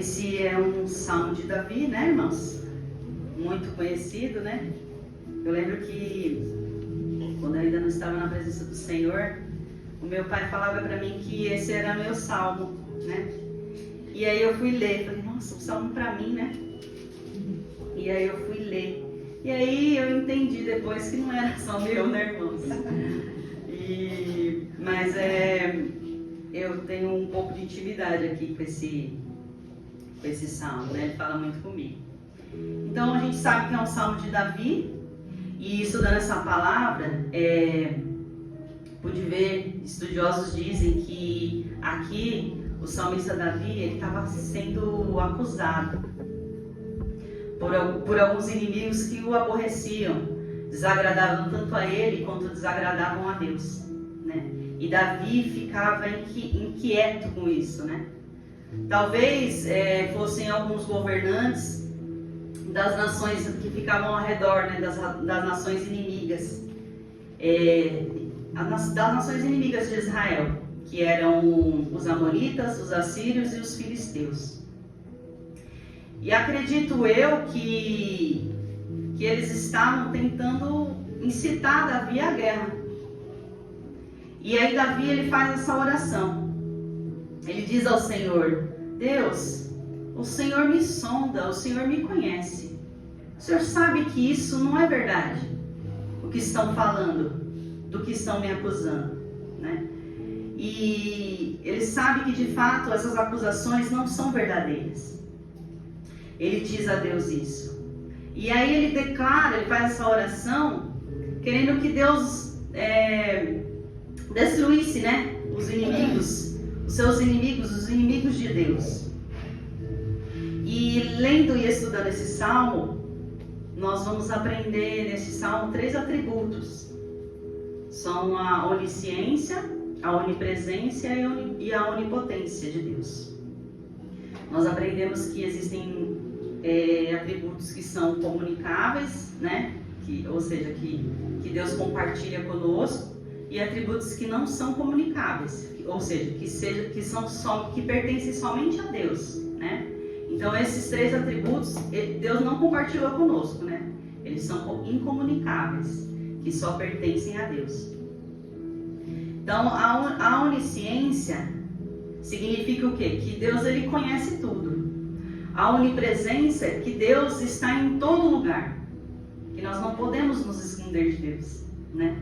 Esse é um salmo de Davi, né, irmãos? Muito conhecido, né? Eu lembro que quando eu ainda não estava na presença do Senhor, o meu pai falava para mim que esse era meu salmo, né? E aí eu fui ler, falei, nossa, um salmo para mim, né? E aí eu fui ler. E aí eu entendi depois que não era só meu, né, irmãos? Mas eu tenho um pouco de intimidade aqui com esse salmo, né? Ele fala muito comigo. Então a gente sabe que é um salmo de Davi, e estudando essa palavra, pude ver, estudiosos dizem que aqui o salmista Davi, ele estava sendo acusado por alguns inimigos que o aborreciam, desagradavam tanto a ele quanto desagradavam a Deus, né? E Davi ficava inquieto com isso, né? Talvez fossem alguns governantes das nações que ficavam ao redor, né? das nações inimigas, das nações inimigas de Israel, que eram os amonitas, os assírios e os filisteus. E acredito eu que eles estavam tentando incitar Davi à guerra. E aí Davi, ele faz essa oração. Ele diz ao Senhor: Deus, o Senhor me sonda, o Senhor me conhece. O Senhor sabe que isso não é verdade, o que estão falando, do que estão me acusando, né? E ele sabe que de fato essas acusações não são verdadeiras. Ele diz a Deus isso. E aí ele declara, ele faz essa oração, querendo que Deus destruísse, né, os inimigos, os seus inimigos, os inimigos de Deus. E lendo e estudando esse salmo, nós vamos aprender nesse salmo 3 atributos. São a onisciência, a onipresença e a onipotência de Deus. Nós aprendemos que existem atributos que são comunicáveis, né? Ou seja, que Deus compartilha conosco, e atributos que não são comunicáveis, ou seja, que pertencem somente a Deus, né? Então esses 3 atributos Deus não compartilhou conosco, né? Eles são incomunicáveis, que só pertencem a Deus. Então a onisciência significa o quê? Que Deus, ele conhece tudo. A onipresença é que Deus está em todo lugar, que nós não podemos nos esconder de Deus, né?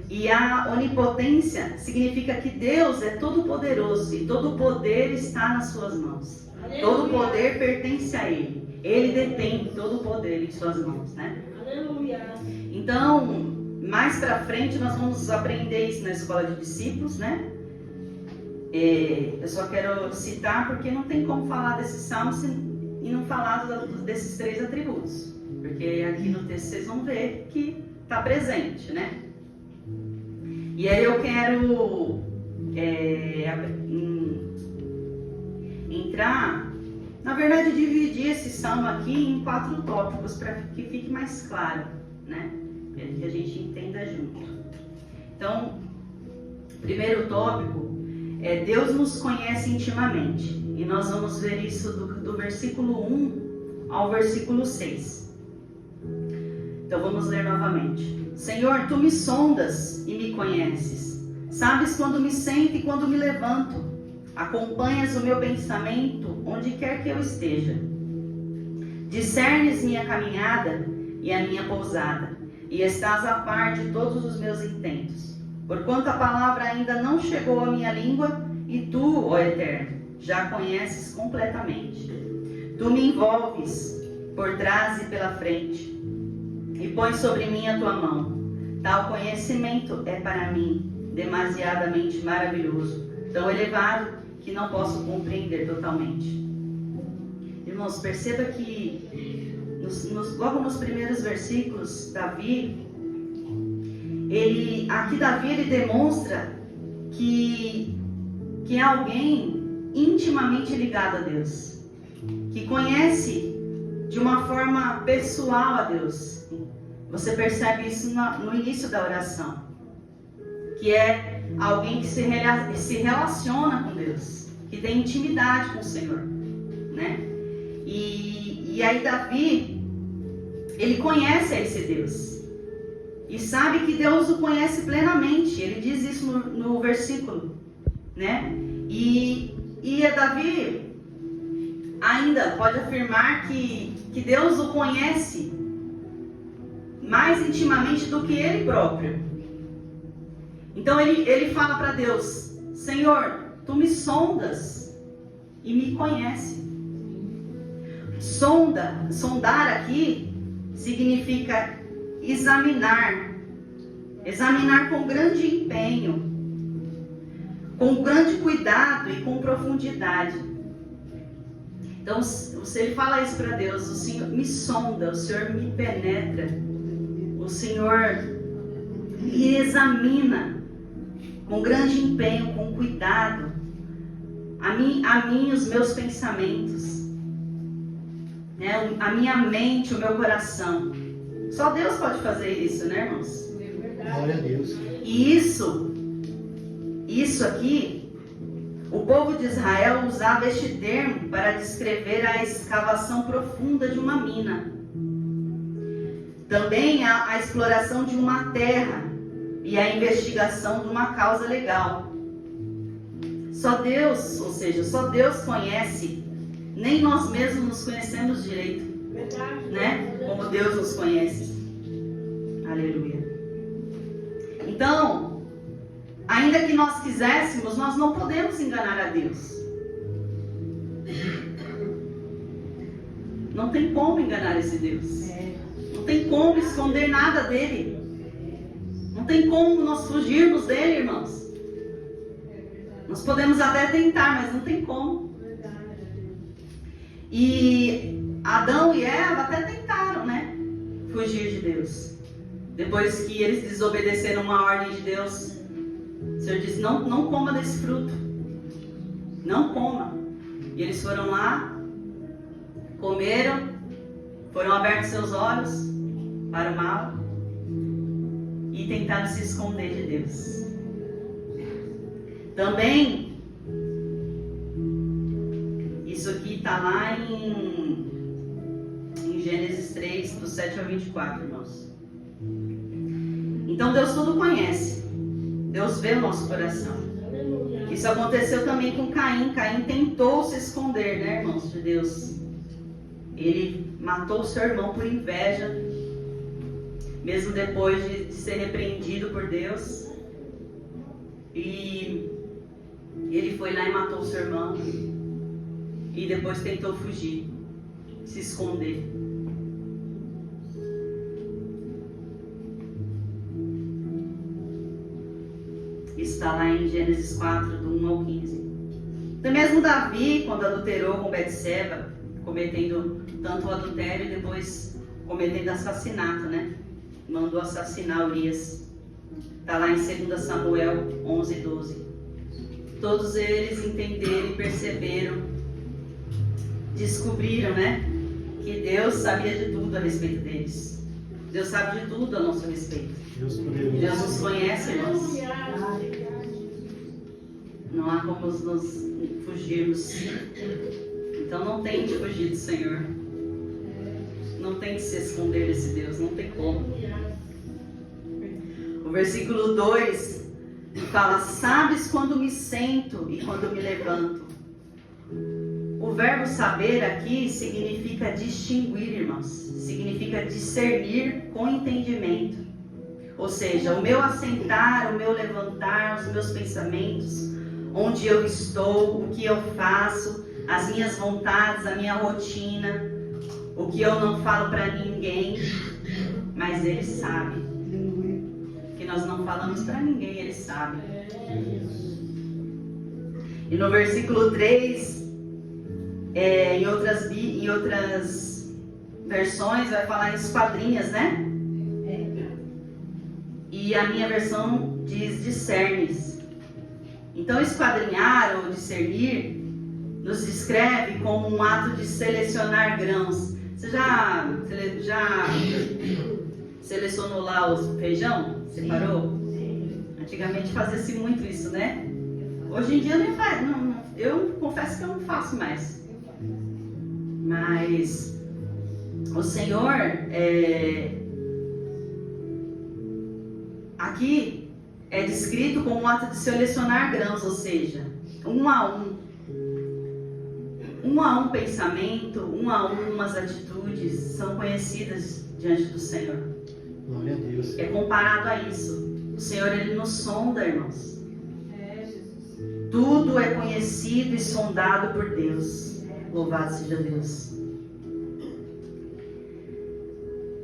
E a onipotência significa que Deus é todo poderoso e todo poder está nas suas mãos. Aleluia. Todo poder pertence a Ele. Ele detém todo o poder em suas mãos, né? Aleluia. Então, mais para frente nós vamos aprender isso na escola de discípulos, né? Eu só quero citar porque não tem como falar desse salmo e não falar desses 3 atributos. Porque aqui no texto vocês vão ver que está presente, né? E aí eu quero entrar, na verdade, dividir esse salmo aqui em 4 tópicos para que fique mais claro, né? Que a gente entenda junto. Então, primeiro tópico é: Deus nos conhece intimamente. E nós vamos ver isso do versículo 1 ao versículo 6. Então vamos ler novamente. Senhor, tu me sondas e me conheces. Sabes quando me sento e quando me levanto. Acompanhas o meu pensamento onde quer que eu esteja. Discernes minha caminhada e a minha pousada, e estás a par de todos os meus intentos. Porquanto a palavra ainda não chegou à minha língua, e tu, ó Eterno, já conheces completamente. Tu me envolves por trás e pela frente, e pões sobre mim a tua mão. Tal conhecimento é para mim demasiadamente maravilhoso, tão elevado que não posso compreender totalmente. Irmãos, perceba que logo nos primeiros versículos, Davi ele demonstra que é alguém intimamente ligado a Deus, que conhece de uma forma pessoal a Deus. Você percebe isso no início da oração, que é alguém que se relaciona com Deus, que tem intimidade com o Senhor, né? E aí Davi, ele conhece esse Deus. E sabe que Deus o conhece plenamente. Ele diz isso no versículo, né? E Davi ainda pode afirmar que Deus o conhece mais intimamente do que ele próprio. Então ele fala para Deus: Senhor, tu me sondas e me conhece. Sondar aqui significa examinar com grande empenho, com grande cuidado e com profundidade. Então, se ele fala isso para Deus, o Senhor me sonda, o Senhor me penetra, o Senhor me examina com grande empenho, com cuidado, a mim os meus pensamentos, né? A minha mente, o meu coração. Só Deus pode fazer isso, né, irmãos? Glória a Deus. E isso aqui, o povo de Israel usava este termo para descrever a escavação profunda de uma mina. Também a exploração de uma terra e a investigação de uma causa legal. Só Deus, ou seja, só Deus conhece, nem nós mesmos nos conhecemos direito, né? Como Deus nos conhece. Aleluia. Então, ainda que nós quiséssemos, nós não podemos enganar a Deus. Não tem como enganar esse Deus. Não tem como esconder nada dele. Não tem como nós fugirmos dele, irmãos. Nós podemos até tentar, mas não tem como. E Adão e Eva até tentaram, né? Fugir de Deus. Depois que eles desobedeceram uma ordem de Deus, o Senhor disse: não coma desse fruto. Não coma. E eles foram lá, comeram, foram abertos seus olhos para o mal e tentaram se esconder de Deus. Também, isso aqui está lá em Gênesis 3, do 7 ao 24, irmãos. Então Deus tudo conhece. Deus vê o nosso coração. Isso aconteceu também com Caim. Caim tentou se esconder, né, irmãos, de Deus. Ele matou o seu irmão por inveja, mesmo depois de ser repreendido por Deus. E ele foi lá e matou o seu irmão. E depois tentou fugir, se esconder. Está lá em Gênesis 4, do 1 ao 15. Até mesmo Davi, quando adulterou com Betseba, cometendo tanto o adultério e depois cometendo assassinato, né? Mandou assassinar Urias. Está lá em 2 Samuel 11, 12. Todos eles entenderam e perceberam, descobriram, né? Que Deus sabia de tudo a respeito deles. Deus sabe de tudo a nosso respeito. Deus nos conhece, irmãos. Não há como nos fugirmos. Então não tente fugir do Senhor. Não tente se esconder desse Deus. Não tem como. O versículo 2 fala: sabes quando me sento e quando me levanto. O verbo saber aqui significa distinguir, irmãos. Significa discernir com entendimento. Ou seja, o meu assentar, o meu levantar, os meus pensamentos, onde eu estou, o que eu faço, as minhas vontades, a minha rotina, o que eu não falo para ninguém, mas Ele sabe. Que nós não falamos para ninguém, Ele sabe. E no versículo 3, em outras versões vai falar em esquadrinhas, né? E a minha versão diz discernes. Então, esquadrinhar ou discernir nos descreve como um ato de selecionar grãos. Você já selecionou lá o feijão? Separou? Antigamente fazia-se muito isso, né? Hoje em dia nem faz. Eu confesso que eu não faço mais. Mas o Senhor, aqui é descrito como um ato de selecionar grãos, ou seja, um a um pensamento, um a umas atitudes são conhecidas diante do Senhor. Glória a Deus. É comparado a isso. O Senhor, Ele nos sonda, irmãos. Tudo é conhecido e sondado por Deus. Louvado seja Deus.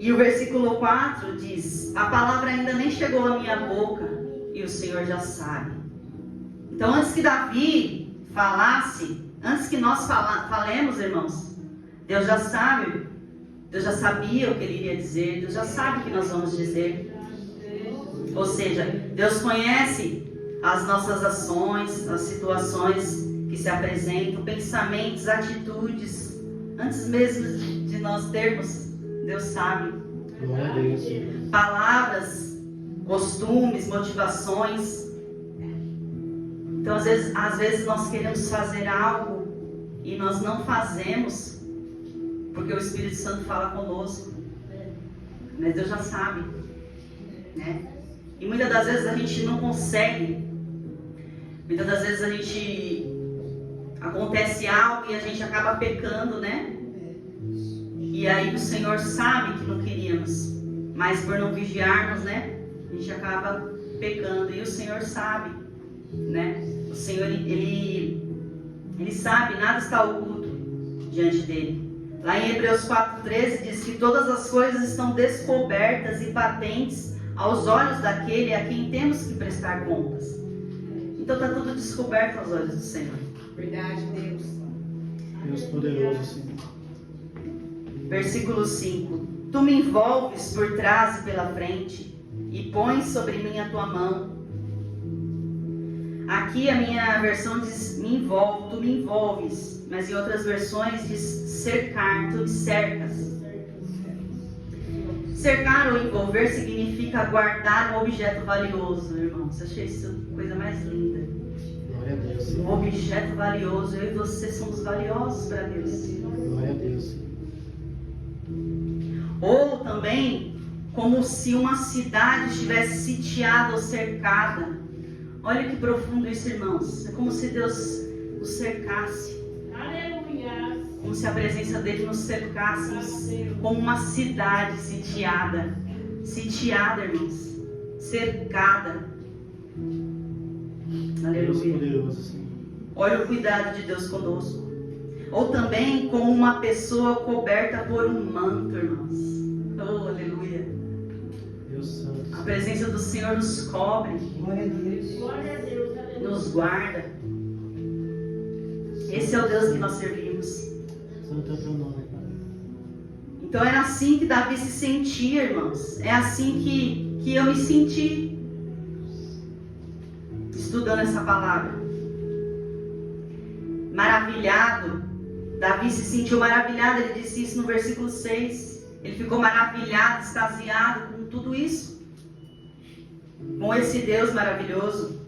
E o versículo 4 diz: a palavra ainda nem chegou à minha boca e o Senhor já sabe. Então, antes que Davi falasse, antes que nós falemos, irmãos, Deus já sabe. Deus já sabia o que Ele iria dizer. Deus já sabe o que nós vamos dizer. Ou seja, Deus conhece as nossas ações, as situações que se apresentam, pensamentos, atitudes. Antes mesmo de nós termos, Deus sabe. Glória a Deus. Palavras, costumes, motivações. Então, às vezes nós queremos fazer algo e nós não fazemos porque o Espírito Santo fala conosco. Mas Deus já sabe, né? E muitas das vezes a gente não consegue. Muitas das vezes acontece algo e a gente acaba pecando, né? E aí o Senhor sabe que não queríamos, mas por não vigiarmos, né? A gente acaba pecando e o Senhor sabe, né? O Senhor, Ele sabe, nada está oculto diante dele. Lá em Hebreus 4,13 diz que todas as coisas estão descobertas e patentes aos olhos daquele a quem temos que prestar contas. Então está tudo descoberto aos olhos do Senhor. Verdade, Deus. Deus poderoso, Senhor. Versículo 5. Tu me envolves por trás e pela frente e pões sobre mim a tua mão. Aqui a minha versão diz me envolve, tu me envolves. Mas em outras versões diz cercar, tu me cercas. Cercar ou envolver significa guardar um objeto valioso, irmãos. Achei isso a coisa mais linda. Glória a Deus. Um objeto valioso. Eu e você somos valiosos para Deus. Glória a Deus. Ou também, como se uma cidade estivesse sitiada ou cercada. Olha que profundo isso, irmãos. É como se Deus nos cercasse. Aleluia. Como se a presença dele nos cercasse. Como uma cidade sitiada. Sitiada, irmãos. Cercada. Deus Aleluia. poderoso, Senhor. Olha o cuidado de Deus conosco. Ou também como uma pessoa coberta por um manto, irmãos. Oh, aleluia. Deus santo. A presença do Senhor nos cobre, Glória a Deus. Glória a Deus. nos guarda. Esse é o Deus que nós servimos. Santo é o teu nome, Pai. Então é assim que Davi se sentia, irmãos. É assim que eu me senti estudando essa palavra. Maravilhado. Davi se sentiu maravilhado. Ele disse isso no versículo 6. Ele ficou maravilhado, extasiado com tudo isso. Com esse Deus maravilhoso.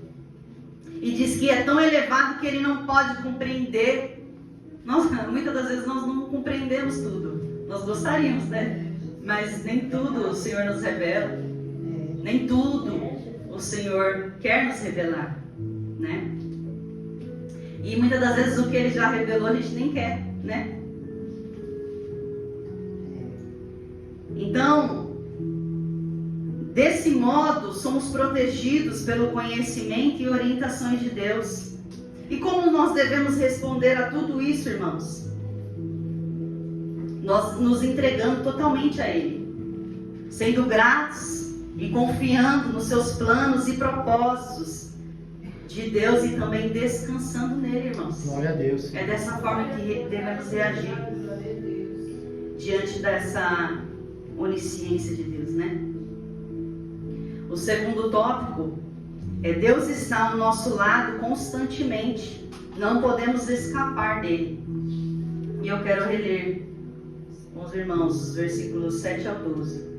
E diz que é tão elevado que ele não pode compreender. Muitas das vezes nós não compreendemos tudo. Nós gostaríamos, né? Mas nem tudo o Senhor nos revela. Nem tudo o Senhor quer nos revelar, né? E muitas das vezes o que Ele já revelou a gente nem quer, né? Então, desse modo, somos protegidos pelo conhecimento e orientações de Deus. E como nós devemos responder a tudo isso, irmãos? Nós nos entregando totalmente a Ele, sendo gratos e confiando nos seus planos e propósitos de Deus e também descansando nele, irmãos. Glória a Deus. É dessa forma que devemos reagir diante dessa onisciência de Deus, né? O segundo tópico é Deus está ao nosso lado constantemente. Não podemos escapar dele. E eu quero reler com os irmãos os versículos 7 ao 12.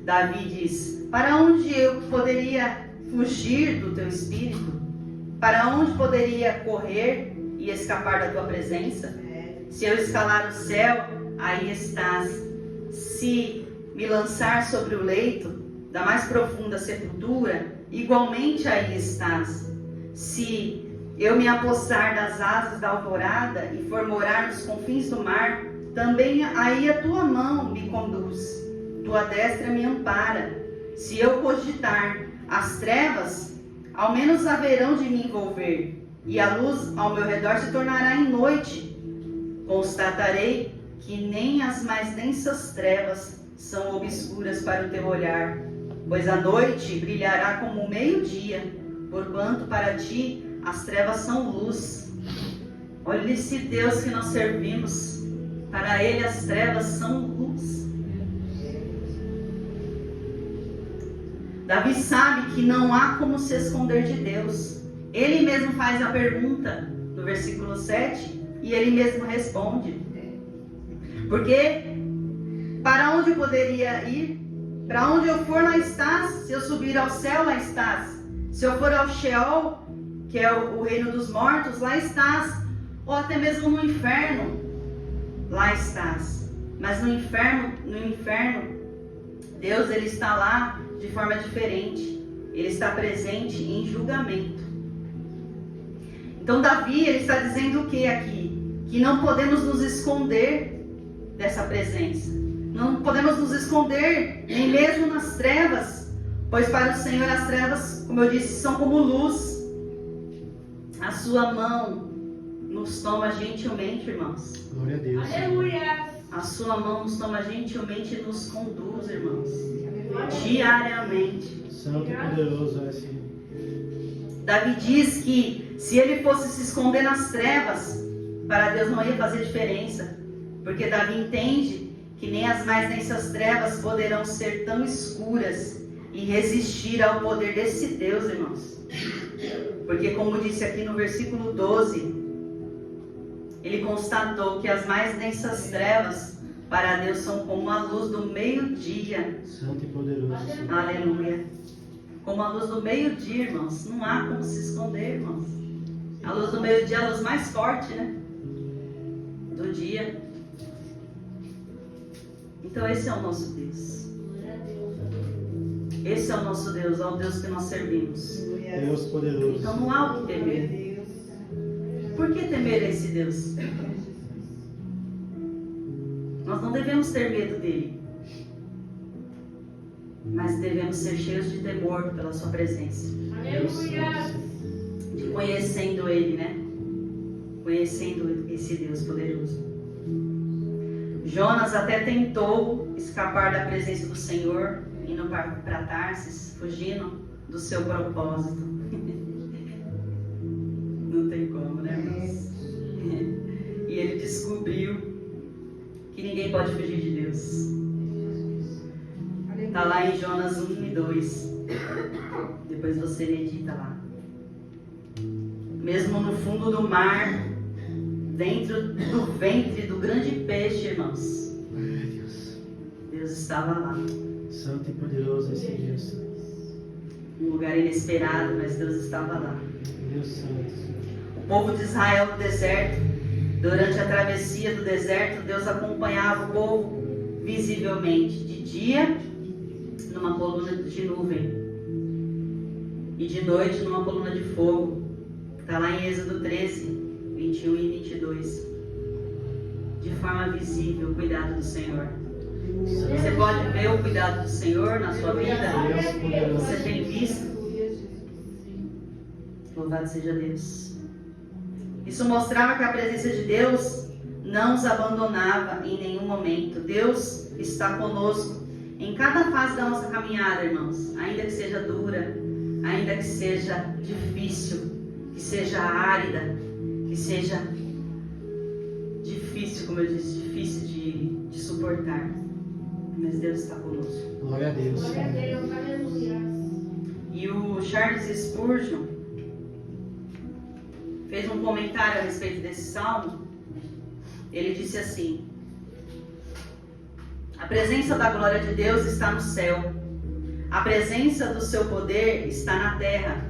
Davi diz: para onde eu poderia fugir do teu espírito? Para onde poderia correr e escapar da tua presença? Se eu escalar o céu, aí estás. Se me lançar sobre o leito da mais profunda sepultura, igualmente aí estás. Se eu me apossar das asas da alvorada e for morar nos confins do mar, também aí a tua mão me conduz, tua destra me ampara. Se eu cogitar as trevas, ao menos haverão de me envolver, e a luz ao meu redor se tornará em noite. Constatarei que nem as mais densas trevas são obscuras para o teu olhar, pois a noite brilhará como o meio-dia, porquanto para ti as trevas são luz. Olha esse Deus que nós servimos, para Ele as trevas são luz. Davi sabe que não há como se esconder de Deus. Ele mesmo faz a pergunta no versículo 7 e ele mesmo responde. Porque para onde eu poderia ir? Para onde eu for, lá estás. Se eu subir ao céu, lá estás. Se eu for ao Sheol, que é o reino dos mortos, lá estás. Ou até mesmo no inferno, lá estás. Mas no inferno, Deus ele está lá de forma diferente. Ele está presente em julgamento. Então Davi ele está dizendo o que aqui? Que não podemos nos esconder dessa presença. Não podemos nos esconder nem mesmo nas trevas, pois para o Senhor as trevas, como eu disse, são como luz. A sua mão nos toma gentilmente, irmãos. Glória a Deus. Aleluia. A sua mão nos toma gentilmente e nos conduz, irmãos, diariamente. Santo e poderoso é esse. Davi diz que se ele fosse se esconder nas trevas, para Deus não ia fazer diferença, porque Davi entende que nem as mais densas trevas poderão ser tão escuras e resistir ao poder desse Deus, irmãos. Porque como disse aqui no versículo 12, ele constatou que as mais densas trevas para Deus são como a luz do meio-dia. Santo e poderoso. Aleluia. Como a luz do meio-dia, irmãos. Não há como se esconder, irmãos. A luz do meio-dia é a luz mais forte, né? Do dia. Então esse é o nosso Deus. Esse é o nosso Deus, é o Deus que nós servimos. Deus poderoso. Então não há o que temer. Por que temer esse Deus? Nós não devemos ter medo dele, mas devemos ser cheios de temor pela sua presença. Aleluia. De conhecendo ele, né? Conhecendo esse Deus poderoso. Jonas até tentou escapar da presença do Senhor, indo para Tarsis, fugindo do seu propósito. Não tem como, né, irmãos? E ele descobriu que ninguém pode fugir de Deus. Está lá em Jonas 1 e 2. Depois você medita lá. Mesmo no fundo do mar, dentro do ventre do grande peixe, irmãos, Deus estava lá. Santo e poderoso esse Deus. Um lugar inesperado, mas Deus estava lá. Deus santo. O povo de Israel no deserto, durante a travessia do deserto, Deus acompanhava o povo visivelmente. De dia, numa coluna de nuvem, e de noite, numa coluna de fogo. Está lá em Êxodo 13, 21 e 22. De forma visível, o cuidado do Senhor. Você pode ver o cuidado do Senhor na sua vida? Você tem visto? Louvado seja Deus. Isso mostrava que a presença de Deus não nos abandonava em nenhum momento. Deus está conosco em cada fase da nossa caminhada, irmãos. Ainda que seja dura, ainda que seja difícil, que seja árida, que seja difícil, como eu disse, difícil de suportar. Mas Deus está conosco. Glória a Deus. Glória a Deus. Aleluia. E o Charles Spurgeon fez um comentário a respeito desse salmo. Ele disse assim: a presença da glória de Deus está no céu. A presença do seu poder está na terra.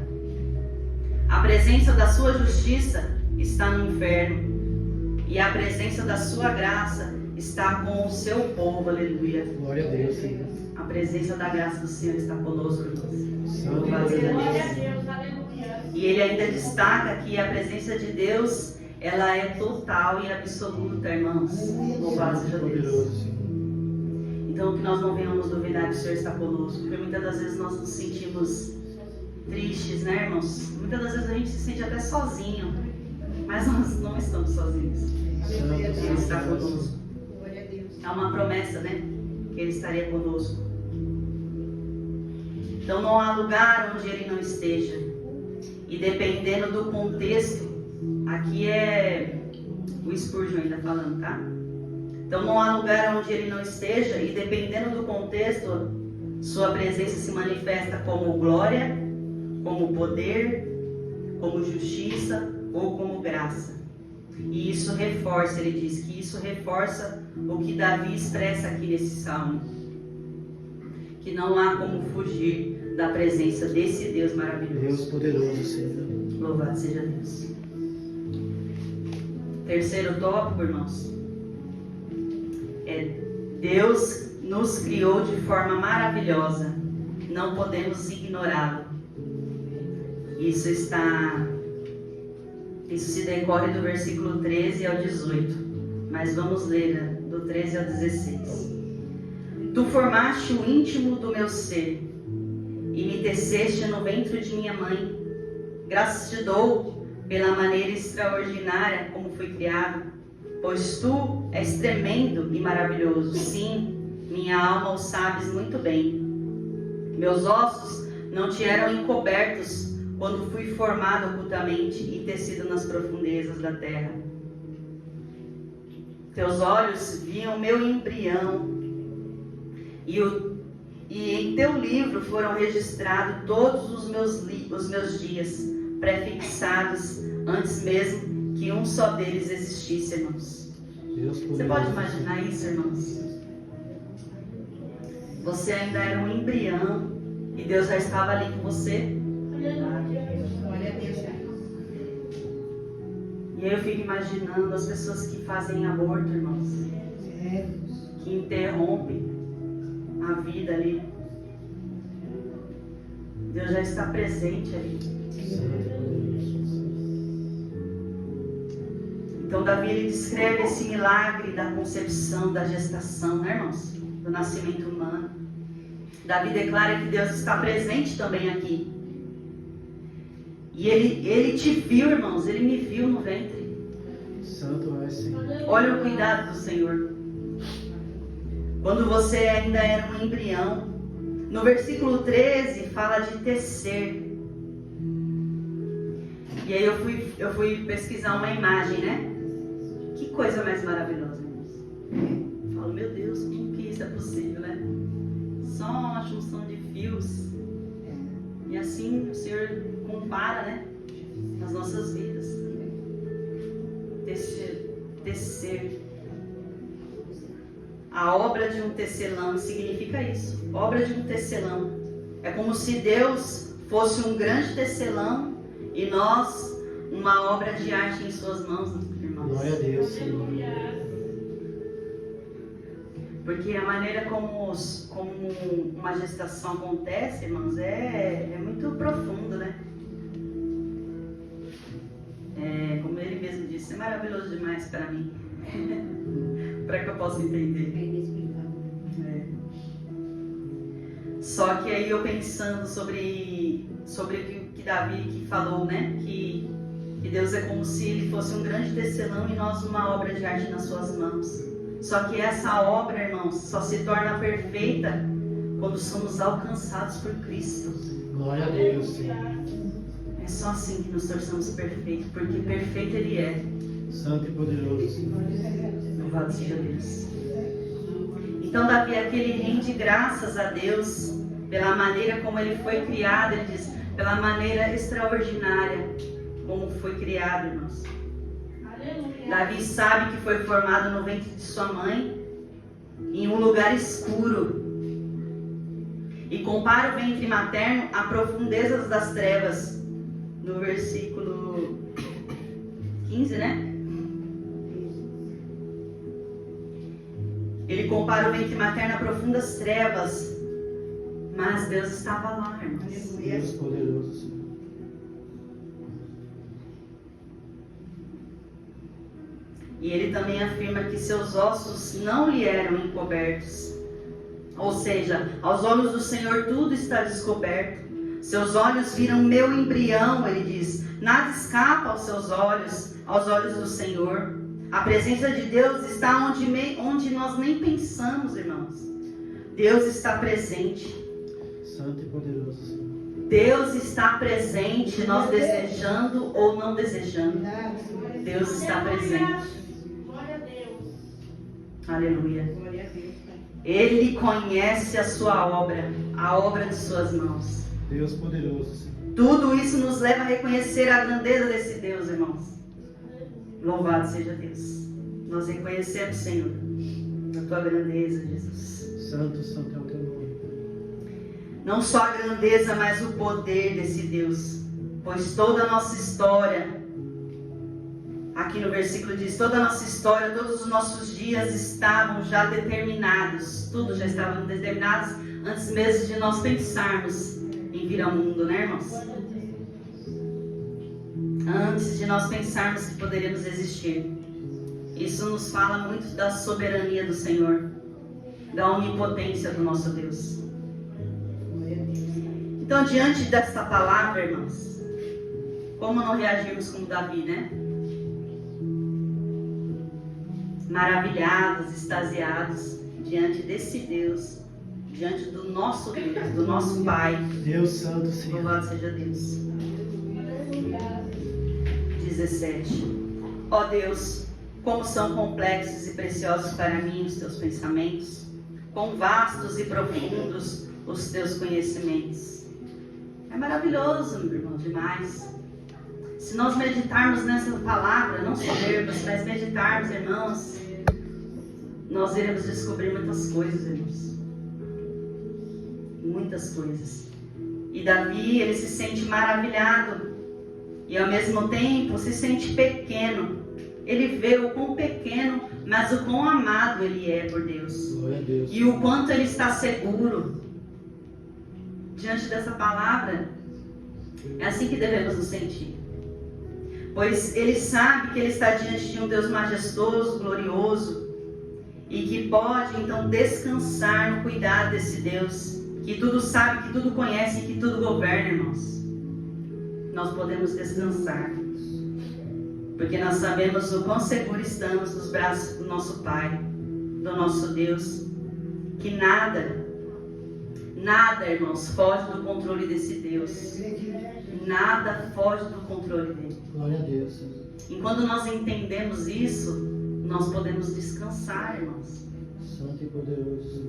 A presença da sua justiça está no inferno. E a presença da sua graça está com o seu povo, aleluia. Glória a Deus, Senhor. A presença da graça do Senhor está conosco, irmãos. Santo e Louvado seja Glória a poderoso. Deus, aleluia. E ele ainda destaca que a presença de Deus, ela é total e absoluta, irmãos. Louvado Santo seja e Deus. poderoso, Senhor. Então que nós não venhamos duvidar que o Senhor está conosco, porque muitas das vezes nós nos sentimos tristes, né, irmãos? Muitas das vezes a gente se sente até sozinho, mas nós não estamos sozinhos. Santo e Ele está poderoso. conosco. É uma promessa, né? Que Ele estaria conosco. Então não há lugar onde Ele não esteja. E dependendo do contexto, aqui é o Spurgeon ainda falando, tá? Então não há lugar onde Ele não esteja, e dependendo do contexto, sua presença se manifesta como glória, como poder, como justiça ou como graça. E isso reforça, ele diz que isso reforça o que Davi expressa aqui nesse salmo. Que não há como fugir da presença desse Deus maravilhoso. Deus poderoso, Senhor. Louvado seja Deus. Terceiro tópico, irmãos, é Deus nos criou de forma maravilhosa. Não podemos ignorá-lo. Isso se decorre do versículo 13 ao 18. Mas vamos ler do 13 ao 16. Tu formaste o íntimo do meu ser e me teceste no ventre de minha mãe. Graças te dou pela maneira extraordinária como fui criado, pois tu és tremendo e maravilhoso. Sim, minha alma o sabes muito bem. Meus ossos não te eram encobertos quando fui formado ocultamente e tecido nas profundezas da terra. Teus olhos viam meu embrião, e em teu livro foram registrados todos os meus dias, prefixados antes mesmo que um só deles existisse, irmãos. Deus Você poderoso. pode imaginar isso, irmãos? Você ainda era um embrião e Deus já estava ali com você. Glória a Deus. E aí eu fico imaginando as pessoas que fazem aborto, irmãos, que interrompem a vida ali. Deus já está presente ali. Santo e poderoso. Então Davi ele descreve esse milagre da concepção, da gestação, né, irmãos? Do nascimento humano. Davi declara que Deus está presente também aqui. E ele te viu, irmãos, ele me viu no ventre. Santo é, Senhor. Olha o cuidado do Senhor. Quando você ainda era um embrião. No versículo 13 fala de tecer. E aí eu fui pesquisar uma imagem, né? Que coisa mais maravilhosa, irmãos. Eu falo, meu Deus, como que isso é possível, né? Só uma junção de fios. E assim o Senhor compara, né? As nossas vidas. Tecer. A obra de um tecelão significa isso. Obra de um tecelão. É como se Deus fosse um grande tecelão e nós uma obra de arte em suas mãos, irmãos. Glória a Deus, Senhor. Porque a maneira como uma gestação acontece, irmãos, é muito profundo, né? Como ele mesmo disse, é maravilhoso demais para mim. Para que eu possa entender. Só que aí eu pensando sobre o que Davi que falou, né? Que Deus é como se ele fosse um grande tecelão e nós uma obra de arte nas suas mãos. Só que essa obra, irmãos, só se torna perfeita quando somos alcançados por Cristo. Glória a Deus, Senhor. É só assim que nos tornamos perfeitos, porque perfeito Ele é. Santo e poderoso, Senhor. Louvado seja Deus. Então Davi aqui ele rende graças a Deus pela maneira como ele foi criado, ele diz, pela maneira extraordinária como foi criado, irmãos. Davi sabe que foi formado no ventre de sua mãe, em um lugar escuro, e compara o ventre materno a profundezas das trevas, no versículo 15, né? Ele compara o ventre materno a profundas trevas. Mas Deus estava lá, irmãos. Deus poderoso, Senhor. E ele também afirma que seus ossos não lhe eram encobertos. Ou seja, aos olhos do Senhor tudo está descoberto. Seus olhos viram meu embrião, ele diz. Nada escapa aos olhos do Senhor. A presença de Deus está onde nós nem pensamos, irmãos. Deus está presente. Santo e poderoso, Senhor. Deus está presente, nós desejando ou não desejando. Deus está presente. Glória a Deus. Aleluia. Glória a Deus. Ele conhece a sua obra, a obra de suas mãos. Deus poderoso, Senhor. Tudo isso nos leva a reconhecer a grandeza desse Deus, irmãos. Louvado seja Deus. Nós reconhecemos, Senhor, a tua grandeza, Jesus. Santo, santo é o teu nome. Não só a grandeza, mas o poder desse Deus. Pois toda a nossa história, aqui no versículo diz, toda a nossa história, todos os nossos dias estavam já determinados. Tudo já estavam determinados antes mesmo de nós pensarmos em vir ao mundo, né, irmãos? Antes de nós pensarmos que poderíamos existir. Isso nos fala muito da soberania do Senhor, da onipotência do nosso Deus. Então, diante dessa palavra, irmãos, como não reagirmos como Davi, né? Maravilhados, extasiados, diante desse Deus, diante do nosso Deus, do nosso Pai. Deus Santo, Senhor. Louvado seja Deus. 17. Ó Deus, como são complexos e preciosos para mim os teus pensamentos, quão vastos e profundos os teus conhecimentos. É maravilhoso, meu irmão, demais. Se nós meditarmos nessa palavra, não só lermos, mas meditarmos, irmãos, nós iremos descobrir muitas coisas, irmãos. Muitas coisas. E Davi, ele se sente maravilhado. E ao mesmo tempo se sente pequeno. Ele vê o quão pequeno, mas o quão amado ele é por Deus. Glória a Deus. E o quanto ele está seguro. Diante dessa palavra, é assim que devemos nos sentir. Pois ele sabe que ele está diante de um Deus majestoso, glorioso, e que pode então descansar no cuidado desse Deus, que tudo sabe, que tudo conhece e que tudo governa, irmãos. Nós podemos descansar, porque nós sabemos o quão seguro estamos nos braços do nosso Pai, do nosso Deus, que nada, irmãos, foge do controle desse Deus. Nada foge do controle dele. Glória a Deus. E quando nós entendemos isso, nós podemos descansar, irmãos. Santo e poderoso.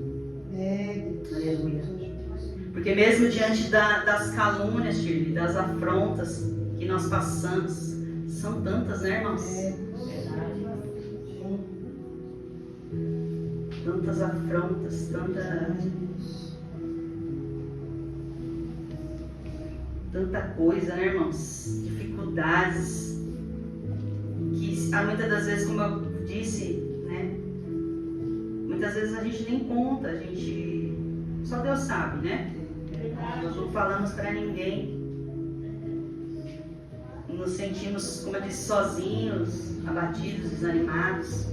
Aleluia. Porque mesmo diante das calúnias, Shirley, das afrontas que nós passamos, são tantas, né, irmãos? Tantas afrontas, tanta coisa, né, irmãos? Dificuldades que muitas das vezes, como eu disse, né? Muitas vezes a gente nem conta, só Deus sabe, né? Nós não falamos para ninguém. Nos sentimos, como eu disse, sozinhos, abatidos, desanimados.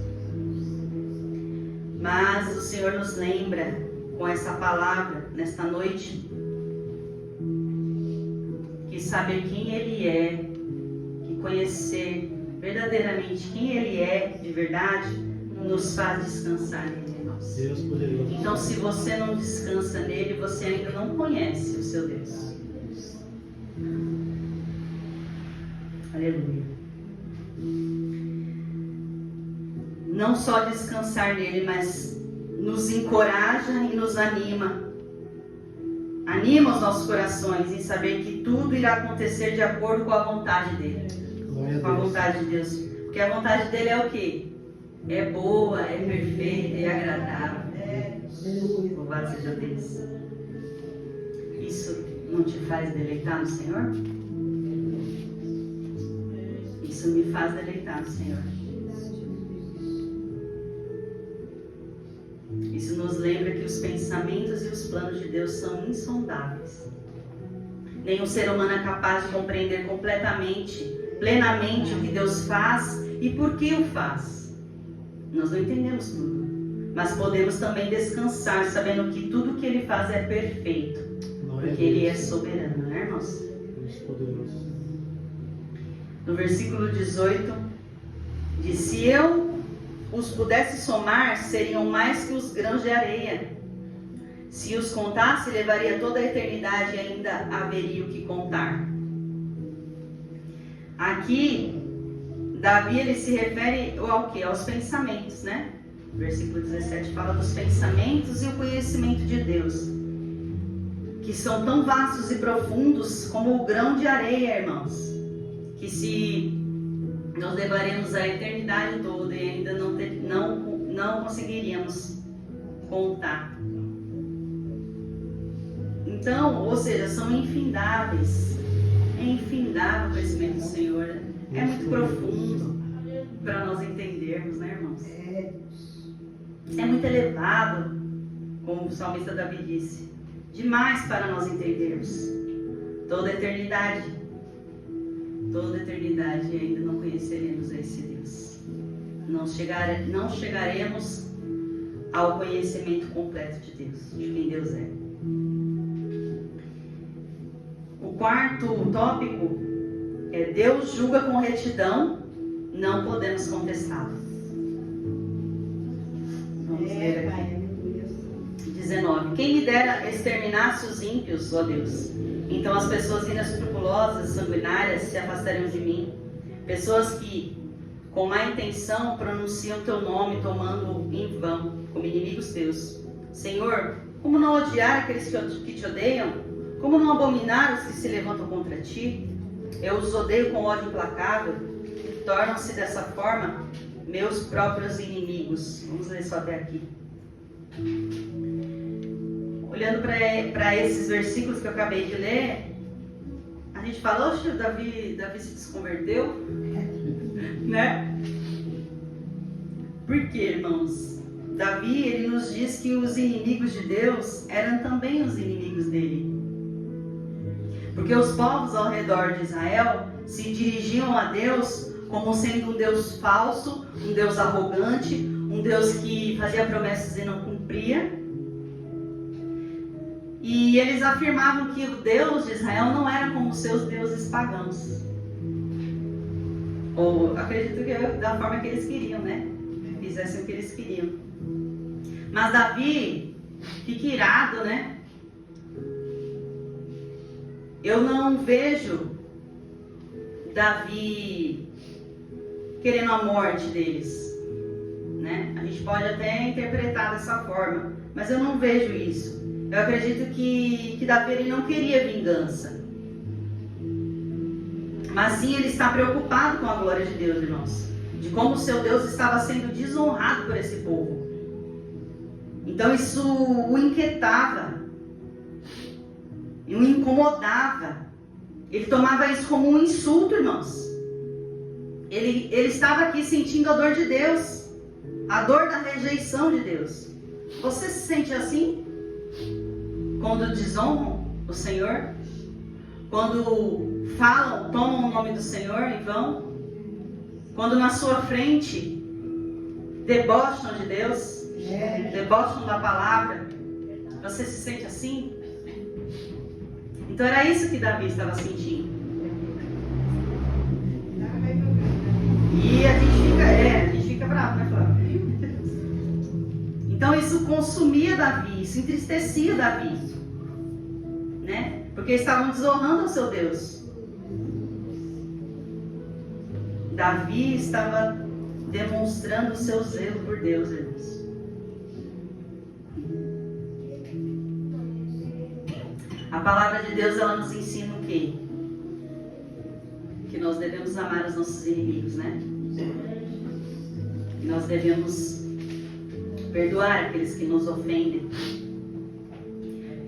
Mas o Senhor nos lembra com essa palavra nesta noite que saber quem Ele é, que conhecer verdadeiramente quem Ele é de verdade, nos faz descansar nele, irmãos. Deus poderoso. Então, se você não descansa nele, você ainda não conhece o seu Deus. Aleluia. Não só descansar nele, mas nos encoraja e nos anima. Anima os nossos corações em saber que tudo irá acontecer de acordo com a vontade dele. Glória Com a a Deus. vontade de Deus. Porque a vontade dele é o quê? É boa, é perfeita, é agradável. Louvado seja Deus. Isso não te faz deleitar no Senhor? Isso me faz deleitar no Senhor. Isso nos lembra que os pensamentos e os planos de Deus são insondáveis. Nenhum ser humano é capaz de compreender completamente, plenamente o que Deus faz e por que o faz. Nós não entendemos tudo, mas podemos também descansar sabendo que tudo que Ele faz é perfeito, porque Ele é soberano, né, irmãos? No versículo 18, diz: se eu os pudesse somar, seriam mais que os grãos de areia. Se os contasse, levaria toda a eternidade e ainda haveria o que contar. Aqui, Davi, ele se refere ao quê? Aos pensamentos, né? O versículo 17 fala dos pensamentos e o conhecimento de Deus, que são tão vastos e profundos como o grão de areia, irmãos, que se nós levaremos a eternidade toda e ainda não conseguiríamos contar. Então, ou seja, são infindáveis. É infindável o conhecimento do Senhor. É muito profundo para nós entendermos, né, irmãos? É muito elevado, como o salmista Davi disse. Demais para nós entendermos. Toda a eternidade e ainda não conheceremos esse Deus. Não chegaremos ao conhecimento completo de Deus, de quem Deus é. O quarto tópico é: Deus julga com retidão, não podemos contestá-lo. Vamos ver aqui. 19. Quem me dera exterminasse os ímpios, ó Deus. Então as pessoas inescrupulosas, sanguinárias, se afastariam de mim. Pessoas que, com má intenção, pronunciam teu nome, tomando em vão, como inimigos teus. Senhor, como não odiar aqueles que te odeiam? Como não abominar os que se levantam contra ti? Eu os odeio com ódio implacável. Tornam-se dessa forma meus próprios inimigos. Vamos ler só até aqui. Olhando para esses versículos que eu acabei de ler, a gente fala: oxe, Davi se desconverteu, né? Por quê, irmãos? Davi, ele nos diz que os inimigos de Deus eram também os inimigos dele. Porque os povos ao redor de Israel se dirigiam a Deus como sendo um Deus falso, um Deus arrogante, um Deus que fazia promessas e não cumpria. E eles afirmavam que o Deus de Israel não era como os seus deuses pagãos. Ou acredito que da forma que eles queriam, né? Fizessem o que eles queriam. Mas Davi fica irado, né? Eu não vejo Davi querendo a morte deles, né? A gente pode até interpretar dessa forma, mas eu não vejo isso. Eu acredito que Davi, ele não queria vingança, mas sim ele está preocupado com a glória de Deus, irmãos, de como o seu Deus estava sendo desonrado por esse povo. Então isso o inquietava e o incomodava. Ele tomava isso como um insulto, irmãos. Ele estava aqui sentindo a dor de Deus, a dor da rejeição de Deus. Você se sente assim? Quando desonram o Senhor? Quando falam, tomam o nome do Senhor em vão? Quando na sua frente debocham de Deus? Debocham da palavra? Você se sente assim? Então era isso que Davi estava sentindo. E a gente fica bravo, né, Flávio? Então isso consumia Davi, isso entristecia Davi, né? Porque estavam desonrando o seu Deus. Davi estava demonstrando o seu zelo por Deus, irmãos. A palavra de Deus, ela nos ensina o quê? Que nós devemos amar os nossos inimigos, né? Que nós devemos perdoar aqueles que nos ofendem.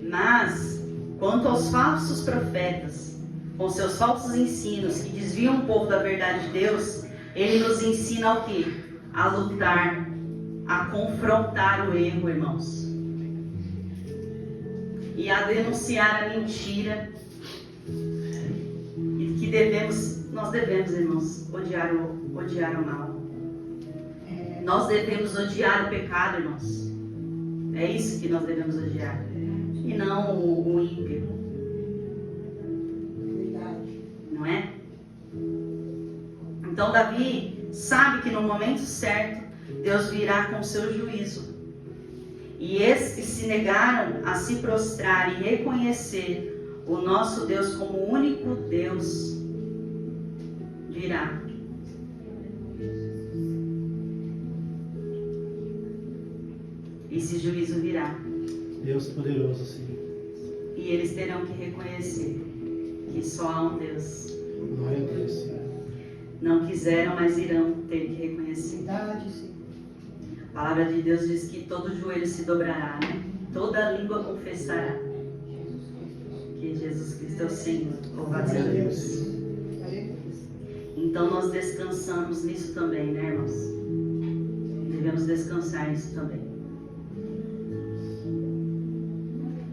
Mas, quanto aos falsos profetas, com seus falsos ensinos, que desviam o povo da verdade de Deus, ele nos ensina o quê? A lutar, a confrontar o erro, irmãos, e a denunciar a mentira, e que nós devemos, irmãos, odiar o mal. Nós devemos odiar o pecado, irmãos. É isso que nós devemos odiar, e não o ímpio, não é? Então Davi sabe que no momento certo Deus virá com seu juízo. E esses que se negaram a se prostrar e reconhecer o nosso Deus como o único Deus, virá. Esse juízo virá. Deus poderoso, Senhor. E eles terão que reconhecer que só há um Deus. Glória a Deus, Senhor. Não quiseram, mas irão ter que reconhecer. A palavra de Deus diz que todo joelho se dobrará, né? Toda língua confessará que Jesus Cristo é o Senhor. Louvado seja Deus. Então nós descansamos nisso também, né, irmãos? Devemos descansar nisso também.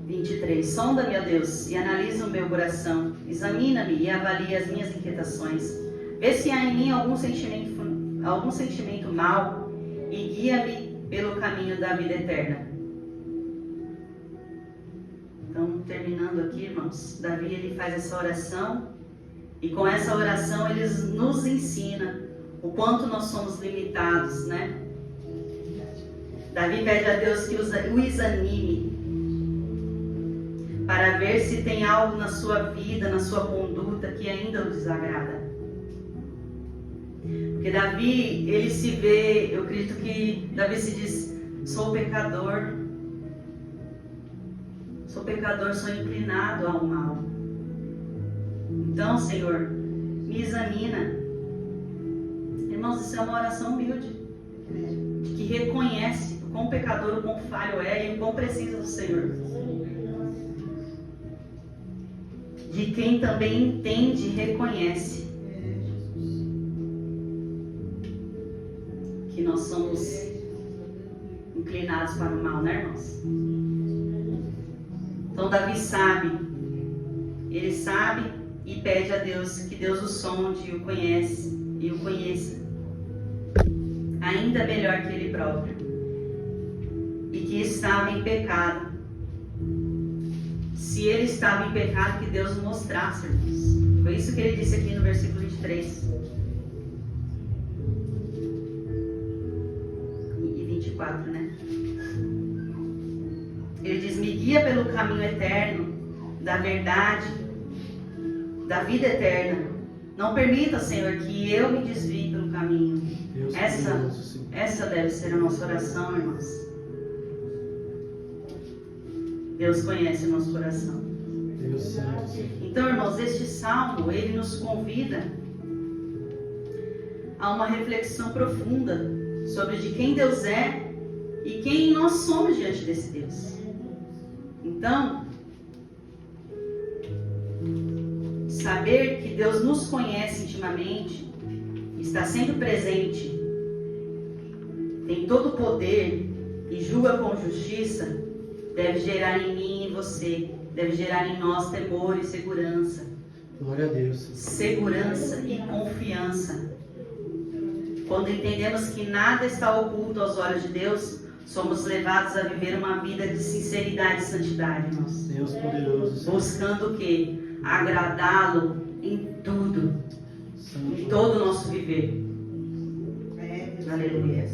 23. Sonda-me, ó Deus, e analisa o meu coração. Examina-me e avalia as minhas inquietações. Vê se há em mim algum sentimento mau e guia-me pelo caminho da vida eterna. Então, terminando aqui, irmãos, Davi ele faz essa oração, e com essa oração ele nos ensina o quanto nós somos limitados, né? Davi pede a Deus que o examine para ver se tem algo na sua vida, na sua conduta que ainda o desagrada. Porque Davi, ele se vê, eu acredito que Davi se diz: sou pecador, sou inclinado ao mal. Então, Senhor, me examina. Irmãos, isso é uma oração humilde, que reconhece o quão pecador, o quão falho é e o quão precisa do Senhor. De quem também entende e reconhece que nós somos inclinados para o mal, né, irmãos? Então Davi sabe, ele sabe e pede a Deus que Deus o sonde e o conheça ainda melhor que ele próprio, e que estava em pecado. Se ele estava em pecado, que Deus mostrasse, irmãos. Foi isso que ele disse aqui no versículo 23 e 24, né? Ele diz: me guia pelo caminho eterno, da verdade, da vida eterna. Não permita, Senhor, que eu me desvie pelo caminho. Essa deve ser a nossa oração, irmãos. Deus conhece o nosso coração. Então, irmãos, este salmo, ele nos convida a uma reflexão profunda sobre de quem Deus é e quem nós somos diante desse Deus. Então, saber que Deus nos conhece intimamente, está sempre presente, tem todo o poder e julga com justiça, deve gerar em mim e em você, deve gerar em nós temor e segurança. Glória a Deus. Segurança e confiança. Quando entendemos que nada está oculto aos olhos de Deus, somos levados a viver uma vida de sinceridade e santidade, irmãos. Deus poderoso. Buscando o quê? Agradá-lo em tudo, em todo o nosso viver. Aleluia.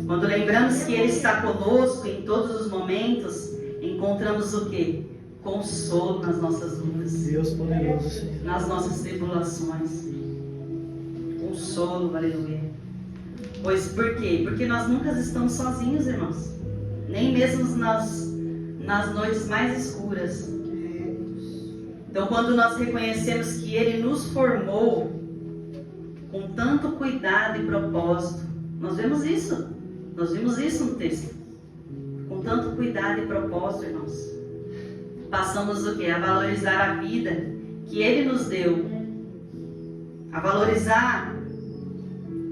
Quando lembramos que Ele está conosco em todos os momentos, encontramos o quê? Consolo nas nossas lutas. Deus poderoso, Senhor. Nas nossas tribulações. Consolo, aleluia. Pois por quê? Porque nós nunca estamos sozinhos, irmãos. Nem mesmo nas noites mais escuras. Então, quando nós reconhecemos que Ele nos formou com tanto cuidado e propósito, nós vimos isso no texto. Com tanto cuidado e propósito, irmãos. Passamos o quê? A valorizar a vida que Ele nos deu. A valorizar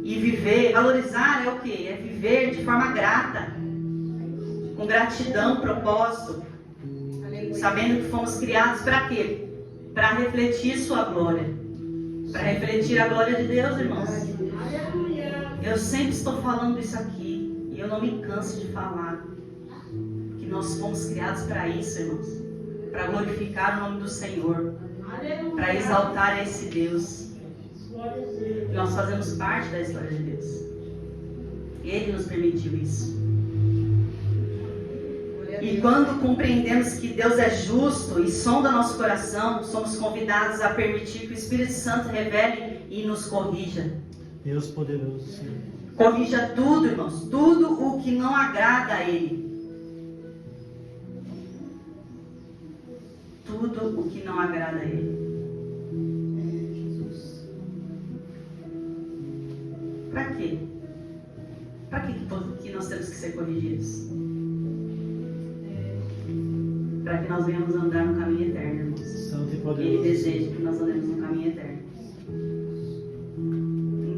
E viver, valorizar é o quê? É viver de forma grata, com gratidão, propósito, sabendo que fomos criados para quê? Para refletir sua glória, para refletir a glória de Deus, irmãos. Eu sempre estou falando isso aqui e eu não me canso de falar que nós fomos criados para isso, irmãos, para glorificar o nome do Senhor, para exaltar esse Deus. Nós fazemos parte da história de Deus. Ele nos permitiu isso. E quando compreendemos que Deus é justo e sonda nosso coração, somos convidados a permitir que o Espírito Santo revele e nos corrija. Deus poderoso, Senhor. Corrija tudo, irmãos, tudo o que não agrada a Ele. Tudo o que não agrada a Ele. Para quê? Para que nós temos que ser corrigidos? Para que nós venhamos andar no caminho eterno, irmãos. Santo e poderoso. Ele deseja que nós andemos no caminho eterno.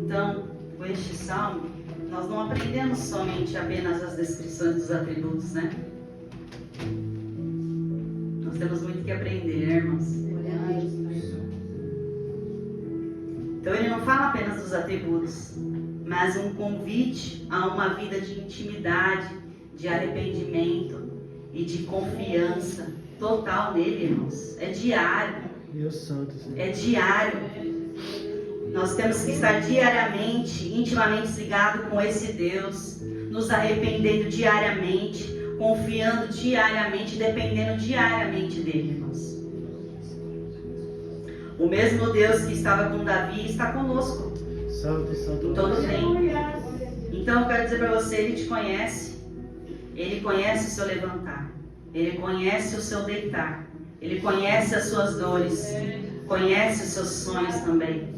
Então, com este salmo, nós não aprendemos somente apenas as descrições dos atributos, né? Nós temos muito que aprender, né, irmãos? Então, ele não fala apenas dos atributos, mas um convite a uma vida de intimidade, de arrependimento e de confiança total nele, irmãos. É diário. Deus Santo, Senhor. É diário. Nós temos que estar diariamente, intimamente ligados com esse Deus, nos arrependendo diariamente, confiando diariamente, dependendo diariamente dele, irmãos. O mesmo Deus que estava com Davi está conosco Santo e santo. em todo tempo. Então eu quero dizer para você, ele te conhece. Ele conhece o seu levantar. Ele conhece o seu deitar. Ele conhece as suas dores. Conhece os seus sonhos também.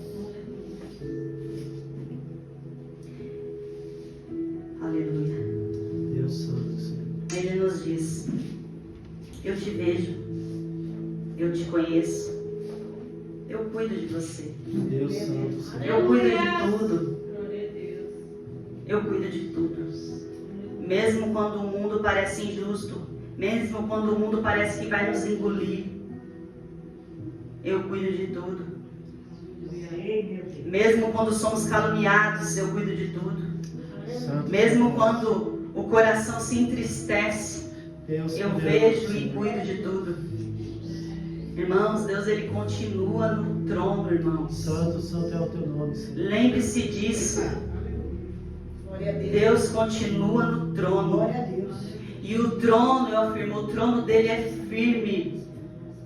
Aleluia. Deus Santo, Senhor. Ele nos diz: eu te vejo, eu te conheço, eu cuido de você, Deus Santo, Senhor. eu cuido de tudo, eu cuido de tudo. Mesmo quando o mundo parece injusto, mesmo quando o mundo parece que vai nos engolir, eu cuido de tudo. Mesmo quando somos caluniados, eu cuido de tudo. Santo, Mesmo quando o coração se entristece, Deus eu poderoso, vejo e Senhor. cuido de tudo. Irmãos, Deus ele continua no trono, irmãos. Santo, santo é o teu nome, Senhor. Lembre-se disso. Deus continua no trono. E o trono, eu afirmo, o trono dele é firme.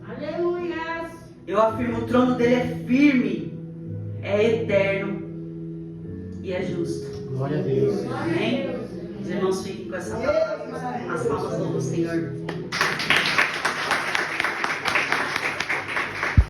Aleluia. Eu afirmo, o trono dele é firme, é eterno e é justo. Glória a Deus. Amém? Os irmãos fiquem com essa palavra. As palmas louvam o Senhor.